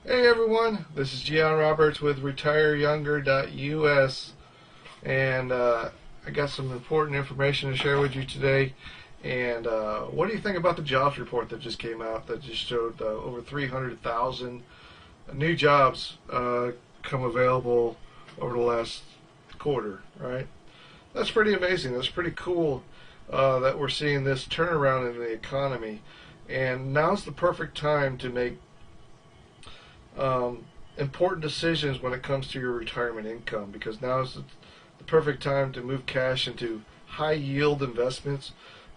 Hey everyone, this is Gian Roberts with retireyounger.us, and I got some important information to share with you today. And what do you think about the jobs report that just came out that just showed over 300,000 new jobs come available over the last quarter, right? That's pretty amazing. That's pretty cool that we're seeing this turnaround in the economy. And now's the perfect time to make important decisions when it comes to your retirement income, because now is the perfect time to move cash into high yield investments,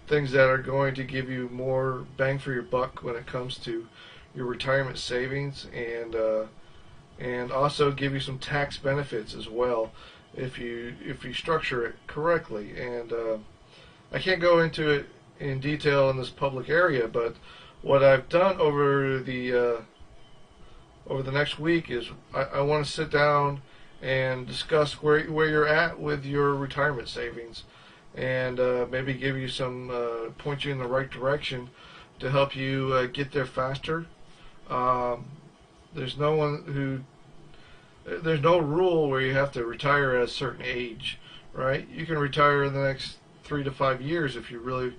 things that are going to give you more bang for your buck when it comes to your retirement savings, and also give you some tax benefits as well if you structure it correctly. And I can't go into it in detail in this public area, but what I've done over the next week is I want to sit down and discuss where you're at with your retirement savings, and maybe give you some point you in the right direction to help you get there faster. There's no one who there's no rule where you have to retire at a certain age, right? You can retire in the next 3 to 5 years if you really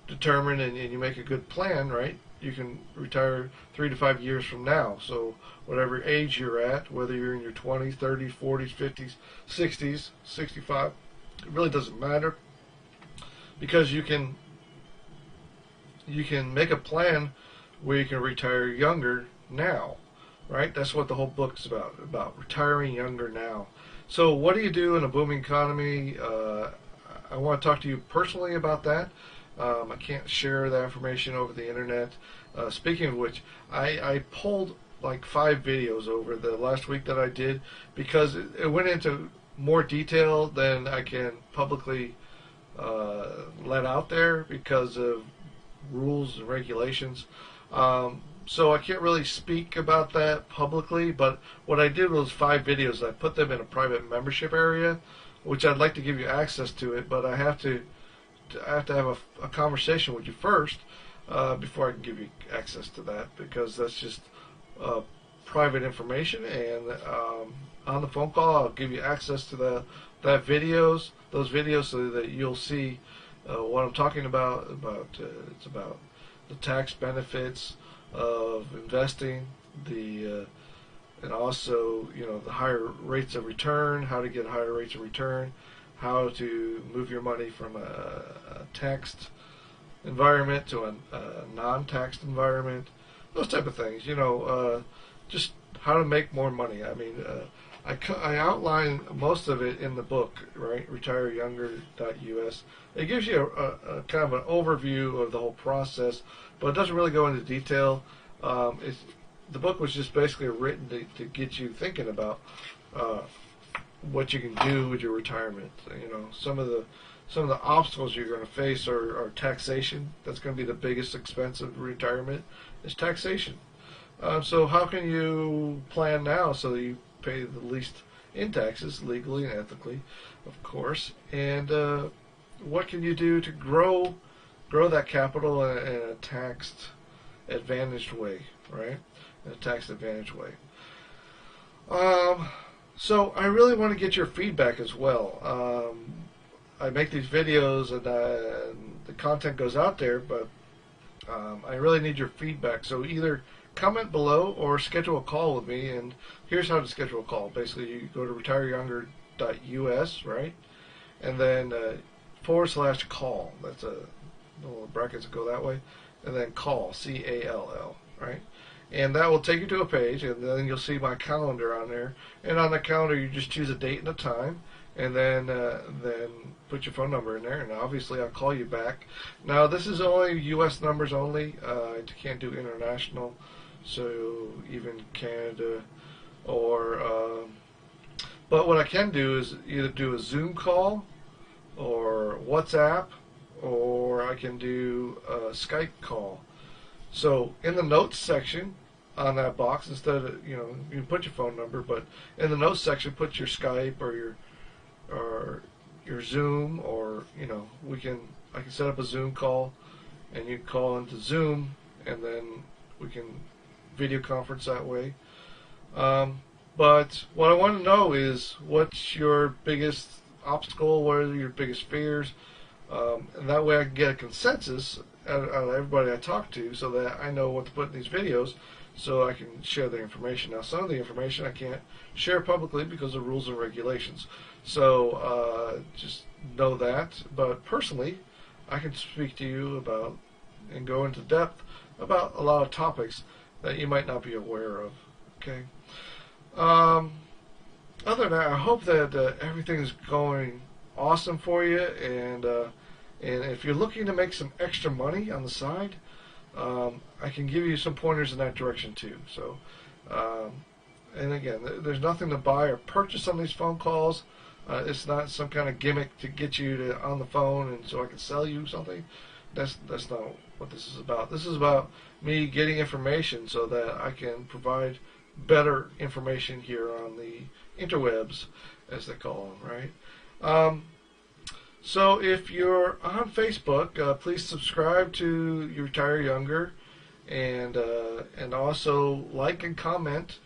determine and you make a good plan, right? You can retire 3 to 5 years from now. So whatever age you're at, whether you're in your 20s, 30s, 40s, 50s, 60s, 65, it really doesn't matter, because you can make a plan where you can retire younger now, right? That's what the whole book's about retiring younger now. So what do you do in a booming economy? I want to talk to you personally about that. I can't share that information over the internet. Speaking of which, I pulled like 5 videos over the last week that I did, because it went into more detail than I can publicly let out there because of rules and regulations. So I can't really speak about that publicly, but what I did was 5 videos. I put them in a private membership area, which I'd like to give you access to it, but I have to have a conversation with you first before I can give you access to that, because that's just private information. And on the phone call, I'll give you access to those videos, so that you'll see what I'm talking about. It's about the tax benefits of investing, and also the higher rates of return, how to get higher rates of return, how to move your money from a taxed environment to a non-taxed environment, those type of things. Just how to make more money. I mean, I outline most of it in the book, right? retireyounger.us. It gives you a kind of an overview of the whole process, but it doesn't really go into detail. The book was just basically written to get you thinking about what you can do with your retirement. Some of the obstacles you're going to face are taxation. That's going to be the biggest expense of retirement, is taxation. So how can you plan now so that you pay the least in taxes, legally and ethically, of course? And what can you do to grow that capital in a taxed advantaged way, right? In a tax advantage way. So I really want to get your feedback as well. I make these videos, and the content goes out there, but I really need your feedback. So either comment below or schedule a call with me. And here's how to schedule a call. Basically, you go to retireyounger.us, right? And then /call. That's a little brackets that go that way. And then call, CALL, right? And that will take you to a page, and then you'll see my calendar on there. And on the calendar, you just choose a date and a time, and then put your phone number in there, and obviously I'll call you back. Now, this is only U.S. numbers only. I can't do international, so even Canada or. But what I can do is either do a Zoom call or WhatsApp, or I can do a Skype call. So in the notes section on that box, instead of you can put your phone number, but in the notes section put your Skype or your Zoom, or I can set up a Zoom call, and you call into Zoom, and then we can video conference that way. But what I want to know is, what's your biggest obstacle? What are your biggest fears? And that way I can get a consensus out of everybody I talk to, so that I know what to put in these videos, so I can share the information. Now, some of the information I can't share publicly because of rules and regulations. So just know that. But personally, I can speak to you about and go into depth about a lot of topics that you might not be aware of. Okay. Um, Other than that, I hope that everything is going awesome for you, and if you're looking to make some extra money on the side, I can give you some pointers in that direction too. So, and again, there's nothing to buy or purchase on these phone calls. It's not some kind of gimmick to get you to on the phone and so I can sell you something. That's not what this is about. This is about me getting information so that I can provide better information here on the interwebs, as they call them, right? So if you're on Facebook, please subscribe to You Retire Younger, and also like and comment.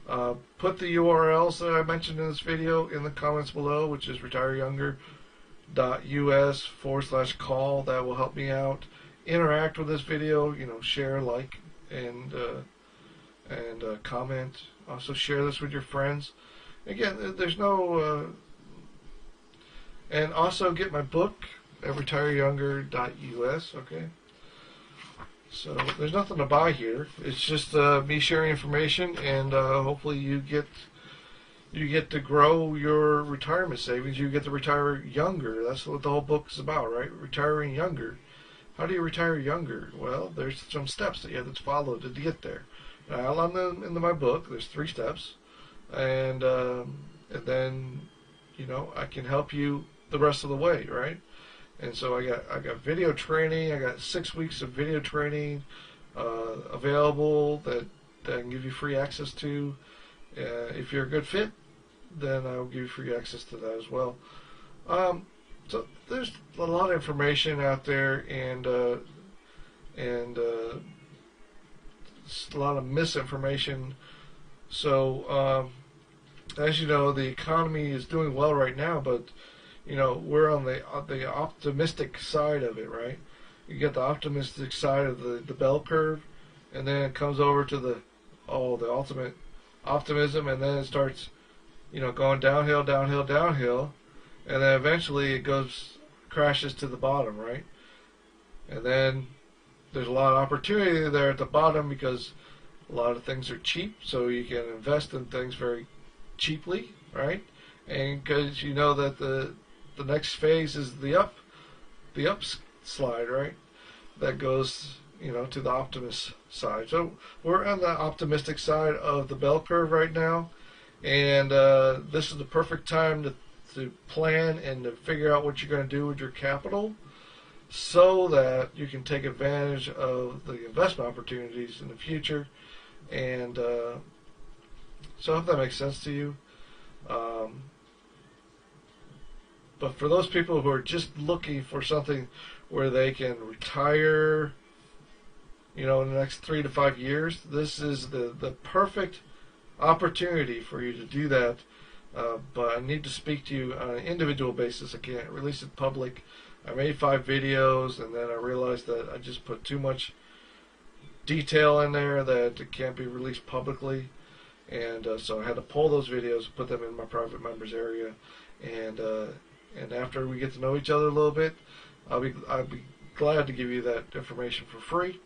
Put the URLs that I mentioned in this video in the comments below, which is retireyounger.us/call. That will help me out. Interact with this video, share, like, and comment. Also share this with your friends. Again, there's no... and also get my book at retireyounger.us, okay? So there's nothing to buy here. It's just me sharing information, and hopefully you get to grow your retirement savings. You get to retire younger. That's what the whole book is about, right? Retiring younger. How do you retire younger? Well, there's some steps that you have to follow to get there. I outline them in my book. There's 3 steps, and then I can help you the rest of the way, right? And so I got video training. I got 6 weeks of video training available that I can give you free access to. If you're a good fit, then I'll give you free access to that as well. So there's a lot of information out there, and a lot of misinformation. So as you know, the economy is doing well right now, but we're on the optimistic side of it, right? You get the optimistic side of the bell curve, and then it comes over to the ultimate optimism, and then it starts, going downhill, downhill, downhill, and then eventually it crashes to the bottom, right? And then there's a lot of opportunity there at the bottom because a lot of things are cheap, so you can invest in things very cheaply, right? And because you know that the next phase is the up slide, right? That goes, to the optimist side. So we're on the optimistic side of the bell curve right now, and this is the perfect time to plan and to figure out what you're going to do with your capital, so that you can take advantage of the investment opportunities in the future. And so I hope that makes sense to you. But for those people who are just looking for something where they can retire, in the next 3 to 5 years, this is the perfect opportunity for you to do that. But I need to speak to you on an individual basis. I can't release it public. I made 5 videos, and then I realized that I just put too much detail in there that it can't be released publicly. And so I had to pull those videos, put them in my private members area, and after we get to know each other a little bit, I'll be glad to give you that information for free.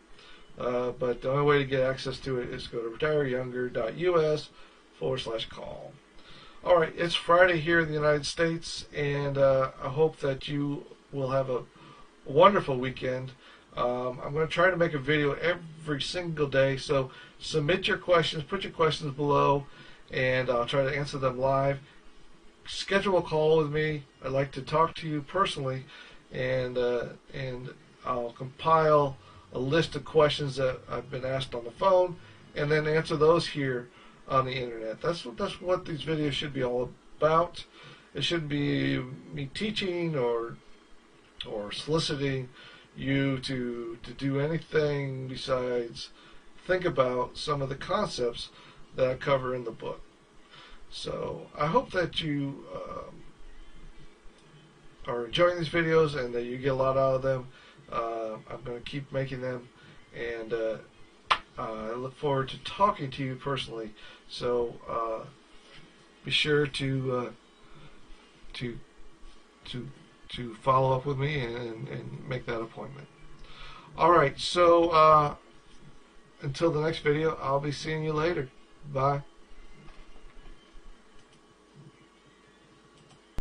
But the only way to get access to it is go to retireyounger.us/call. All right, it's Friday here in the United States, and I hope that you will have a wonderful weekend. I'm going to try to make a video every single day, so submit your questions, put your questions below, and I'll try to answer them live. Schedule a call with me. I'd like to talk to you personally, and I'll compile a list of questions that I've been asked on the phone, and then answer those here on the internet. That's what these videos should be all about. It shouldn't be me teaching or soliciting you to do anything besides think about some of the concepts that I cover in the book. So I hope that you are enjoying these videos and that you get a lot out of them. I'm going to keep making them, and I look forward to talking to you personally. So be sure to follow up with me and make that appointment. All right. So until the next video, I'll be seeing you later. Bye.